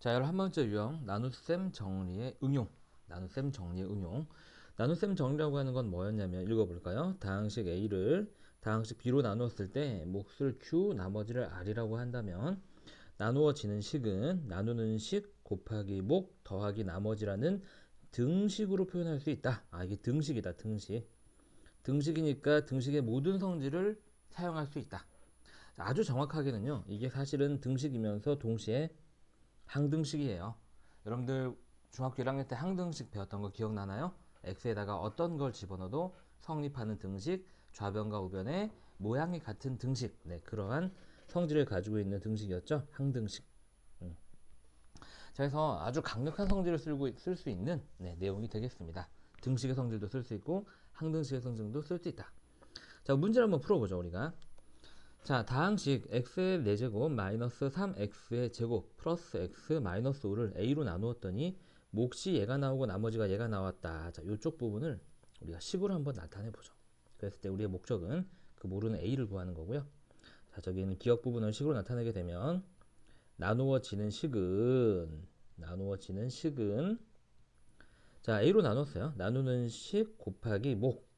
자, 11번째 유형, 나눗셈 정리의 응용. 나눗셈 정리의 응용. 나눗셈 정리라고 하는 건 뭐였냐면, 읽어볼까요? 다항식 A를 다항식 B로 나누었을 때 몫을 Q, 나머지를 R이라고 한다면, 나누어지는 식은 나누는 식 곱하기 목 더하기 나머지라는 등식으로 표현할 수 있다. 아, 이게 등식이다, 등식. 등식이니까 등식의 모든 성질을 사용할 수 있다. 아주 정확하게는요, 이게 사실은 등식이면서 동시에 항등식이에요. 여러분들 중학교 1학년 때 항등식 배웠던 거 기억나나요? x에다가 어떤 걸 집어넣어도 성립하는 등식, 좌변과 우변의 모양이 같은 등식, 네, 그러한 성질을 가지고 있는 등식이었죠. 항등식. 자, 그래서 아주 강력한 성질을 쓸 수 있는 내용이 되겠습니다. 등식의 성질도 쓸 수 있고 항등식의 성질도 쓸 수 있다. 자, 문제를 한번 풀어보죠, 우리가. 자, 다항식 x의 4제곱 마이너스 3x의 제곱 플러스 x 마이너스 5를 a로 나누었더니 몫이 얘가 나오고 나머지가 얘가 나왔다. 자, 이쪽 부분을 우리가 식으로 한번 나타내 보죠. 그랬을 때 우리의 목적은 그 모르는 a를 구하는 거고요. 자, 저기는 기억 부분을 식으로 나타내게 되면 나누어지는 식은 자, a로 나눴어요. 나누는 식 곱하기 목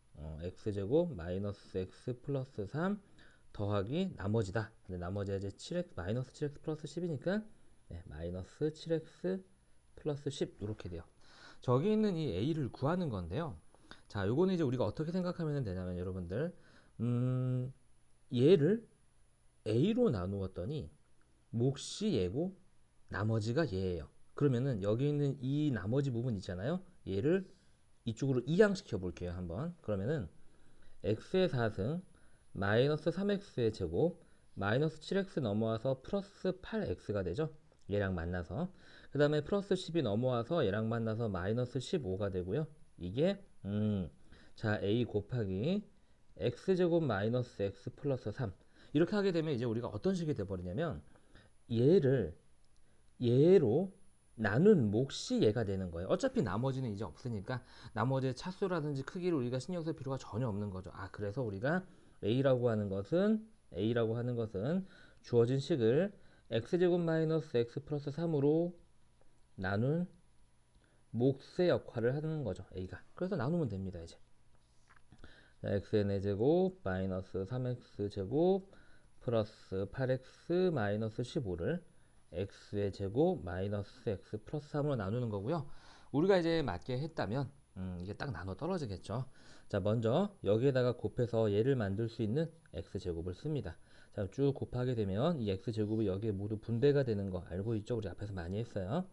x제곱 마이너스 x 플러스 3 더하기 나머지다. 근데 나머지가 이제 7x 마이너스 7x 플러스 10이니까 마이너스 7x 플러스 10 이렇게 돼요. 저기 있는 이 a를 구하는 건데요. 자, 요거는 이제 우리가 어떻게 생각하면 되냐면 여러분들 얘를 a로 나누었더니 몫이 얘고 나머지가 얘예요. 그러면은 여기 있는 이 나머지 부분 있잖아요. 얘를 이쪽으로 이항시켜 볼게요. 한번. 그러면은 x의 4승 마이너스 3x의 제곱 마이너스 7x 넘어와서 플러스 8x가 되죠. 얘랑 만나서 그 다음에 플러스 10이 넘어와서 얘랑 만나서 마이너스 15가 되고요. 이게 자, a 곱하기 x제곱 마이너스 x 플러스 3 이렇게 하게 되면 이제 우리가 어떤 식이 돼버리냐면 얘를 얘로 나눈 몫이 얘가 되는 거예요. 어차피 나머지는 이제 없으니까 나머지의 차수라든지 크기를 우리가 신경 쓸 필요가 전혀 없는 거죠. 아, 그래서 우리가 A라고 하는 것은 주어진 식을 x제곱 마이너스 x 플러스 3으로 나눈 몫의 역할을 하는 거죠. A가. 그래서 나누면 됩니다. 이제 x의 4제곱 마이너스 3x제곱 플러스 8x 마이너스 15를 x의 제곱 마이너스 x 플러스 3으로 나누는 거고요. 우리가 이제 맞게 했다면 이게 딱 나눠 떨어지겠죠. 자, 먼저 여기에다가 곱해서 얘를 만들 수 있는 x제곱을 씁니다. 자, 쭉 곱하게 되면 이 x제곱이 여기에 모두 분배가 되는 거 알고 있죠? 우리 앞에서 많이 했어요.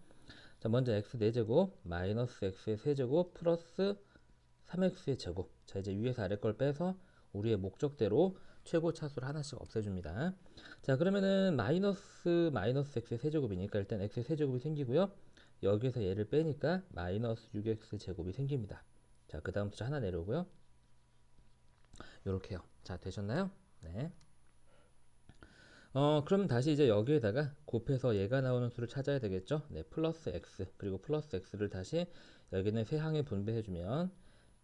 자, 먼저 x 4제곱 마이너스 x의 세제곱 플러스 3x의 제곱. 자, 이제 위에서 아래 걸 빼서 우리의 목적대로 최고 차수를 하나씩 없애줍니다. 자, 그러면은 마이너스 x의 세제곱이니까 일단 x의 세제곱이 생기고요. 여기에서 얘를 빼니까 마이너스 6x 제곱이 생깁니다. 자, 그 다음부터 하나 내려오고요. 요렇게요. 자, 되셨나요? 네. 그럼 다시 이제 여기에다가 곱해서 얘가 나오는 수를 찾아야 되겠죠? 네, 플러스 x 그리고 플러스 x를 다시 여기는 세 항에 분배해주면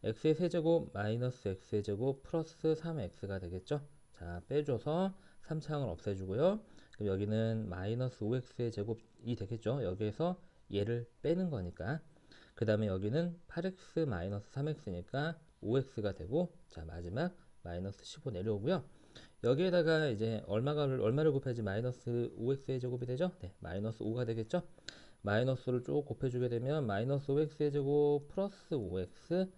x의 세제곱 마이너스 x의 제곱 플러스 3x가 되겠죠? 자, 빼줘서 3차항을 없애주고요. 그럼 여기는 마이너스 5x의 제곱이 되겠죠? 여기에서 얘를 빼는 거니까. 그 다음에 여기는 8x 마이너스 3x니까 5x가 되고, 자, 마지막 마이너스 15 내려오고요. 여기에다가 이제 얼마를 곱해야지 마이너스 5x의 제곱이 되죠? 네, 마이너스 5가 되겠죠? 마이너스를 쭉 곱해주게 되면 마이너스 5x의 제곱 플러스 5x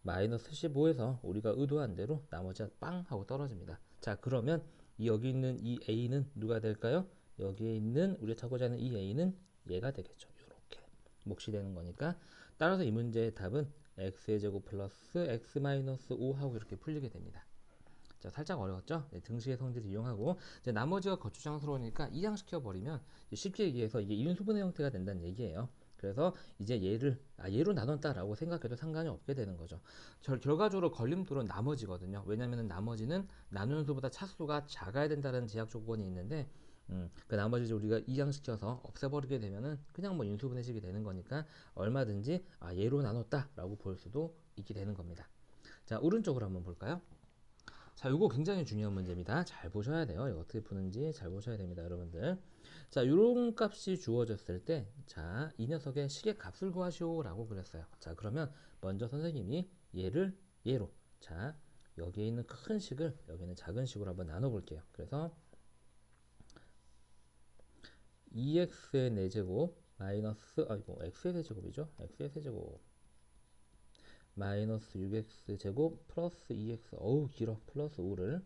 마이너스 15에서 우리가 의도한 대로 나머지가 빵 하고 떨어집니다. 자, 그러면 여기 있는 이 a는 누가 될까요? 여기에 있는 우리가 찾고자 하는 이 a는 얘가 되겠죠. 이렇게 몫이 되는 거니까 따라서 이 문제의 답은 x의 제곱 플러스 x 마이너스 5 하고 이렇게 풀리게 됩니다. 자, 살짝 어려웠죠? 네, 등식의 성질을 이용하고 이제 나머지가 거추장스러우니까 이항시켜 버리면 쉽게 얘기해서 이게 인수분해 형태가 된다는 얘기예요. 그래서 이제 얘로 나눴다라고 생각해도 상관이 없게 되는 거죠. 결과적으로 걸림돌은 나머지거든요. 왜냐하면 나머지는 나누는 수보다 차수가 작아야 된다는 제약 조건이 있는데 그 나머지 우리가 이항시켜서 없애버리게 되면은 그냥 뭐 인수분해식이 되는 거니까 얼마든지 얘로 나눴다라고 볼 수도 있게 되는 겁니다. 자, 오른쪽으로 한번 볼까요? 자, 이거 굉장히 중요한 문제입니다. 잘 보셔야 돼요. 이거 어떻게 푸는지 잘 보셔야 됩니다, 여러분들. 자, 요런 값이 주어졌을 때, 자, 이 녀석의 식의 값을 구하시오 라고 그랬어요. 자, 그러면 먼저 선생님이 얘를 얘로, 자, 여기에 있는 큰 식을 여기는 작은 식으로 한번 나눠 볼게요. 그래서 2x의 4제곱 마이너스, 이거 x의 세제곱이죠. x의 세제곱 마이너스 6x 제곱 플러스 2x, 어우 길어, 플러스 5를,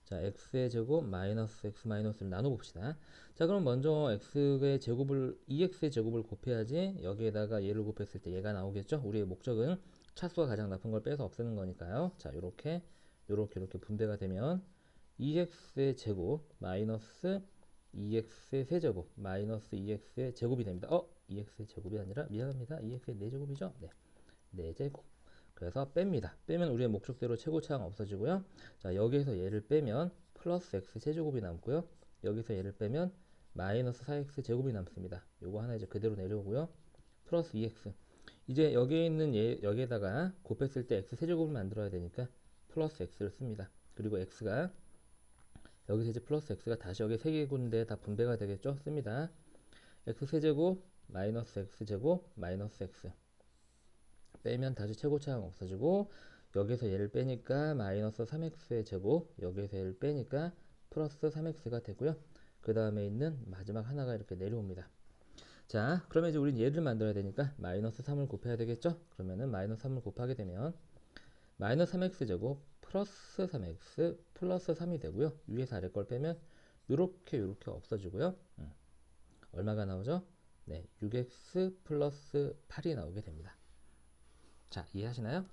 자, x의 제곱 마이너스 x 마이너스를 나눠 봅시다. 자, 그럼 먼저 x의 제곱을 2x의 제곱을 곱해야지 여기에다가 얘를 곱했을 때 얘가 나오겠죠. 우리의 목적은 차수가 가장 나쁜 걸 빼서 없애는 거니까요. 자, 요렇게 이렇게 분배가 되면 2x의 제곱 마이너스 2x의 세제곱 마이너스 2x의 제곱이 됩니다. 2x의 제곱이 아니라, 미안합니다, 2x의 4제곱이죠. 네, 4제곱. 그래서 뺍니다. 빼면 우리의 목적대로 최고차항 없어지고요. 자, 여기에서 얘를 빼면 플러스 x 세제곱이 남고요. 여기서 얘를 빼면 마이너스 4x 제곱이 남습니다. 요거 하나 이제 그대로 내려오고요. 플러스 2x. 이제 여기에 있는 여기에다가 곱했을 때 x 세제곱을 만들어야 되니까 플러스 x를 씁니다. 그리고 x가 여기서 이제 플러스 x가 다시 여기 세 개 군데 다 분배가 되겠죠? 씁니다. x 세제곱 마이너스 x 제곱 마이너스 x 빼면 다시 최고차항 없어지고, 여기서 얘를 빼니까 마이너스 3x의 제곱, 여기서 얘를 빼니까 플러스 3x가 되고요. 그 다음에 있는 마지막 하나가 이렇게 내려옵니다. 자, 그러면 이제 우린 얘를 만들어야 되니까 마이너스 3을 곱해야 되겠죠? 그러면은 마이너스 3을 곱하게 되면 마이너스 3x 제곱 플러스 3x 플러스 3이 되고요. 위에서 아래 걸 빼면 요렇게 없어지고요. 얼마가 나오죠? 네, 6x 플러스 8이 나오게 됩니다. 자, 이해하시나요?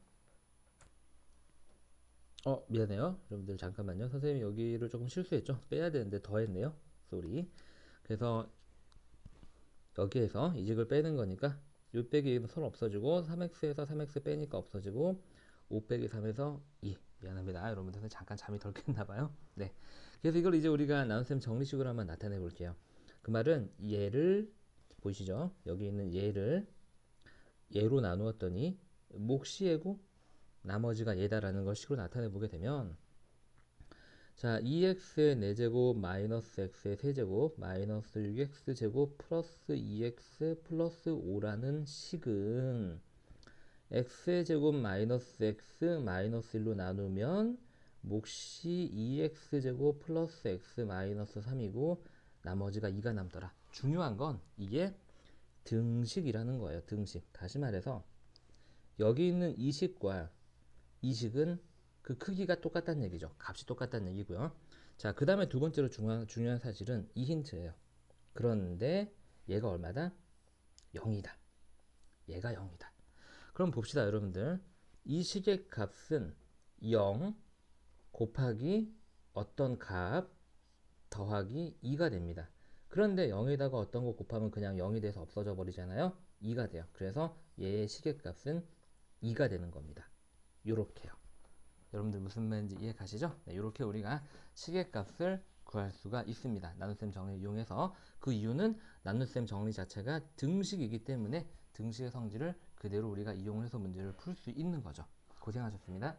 미안해요. 여러분들 잠깐만요. 선생님이 여기를 조금 실수했죠? 빼야 되는데 더 했네요. 쏘리. 그래서 여기에서 이직을 빼는 거니까 6 빼기 1은 서로 없어지고, 3x에서 3x 빼니까 없어지고, 5 빼기 3에서 2. 미안합니다. 여러분들 잠깐 잠이 덜 깼나봐요. 네. 그래서 이걸 이제 우리가 나눗셈 정리식으로 한번 나타내 볼게요. 그 말은 얘를 보이시죠? 여기 있는 얘를 얘로 나누었더니 몫이 얘고 나머지가 얘다라는 걸 식으로 나타내 보게 되면, 자, 2x의 4제곱 마이너스 x의 세제곱 마이너스 6x 제곱 플러스 2x 플러스 5라는 식은 x의 제곱 마이너스 x 마이너스 1로 나누면 몫이 2x 제곱 플러스 x 마이너스 3이고 나머지가 2가 남더라. 중요한 건 이게 등식이라는 거예요. 등식. 다시 말해서 여기 있는 이 식과 이 식은 그 크기가 똑같다는 얘기죠. 값이 똑같다는 얘기고요. 자, 그 다음에 두 번째로 중요한 사실은 이 힌트예요. 그런데 얘가 얼마다? 0이다. 얘가 0이다. 그럼 봅시다, 여러분들. 이 식의 값은 0 곱하기 어떤 값 더하기 2가 됩니다. 그런데 0에다가 어떤 거 곱하면 그냥 0이 돼서 없어져 버리잖아요. 2가 돼요. 그래서 얘의 식의 값은 2가 되는 겁니다. 요렇게요. 여러분들 무슨 말인지 이해 가시죠? 네, 이렇게 우리가 식의 값을 구할 수가 있습니다. 나눗셈 정리를 이용해서. 그 이유는 나눗셈 정리 자체가 등식이기 때문에 등식의 성질을 그대로 우리가 이용해서 문제를 풀 수 있는 거죠. 고생하셨습니다.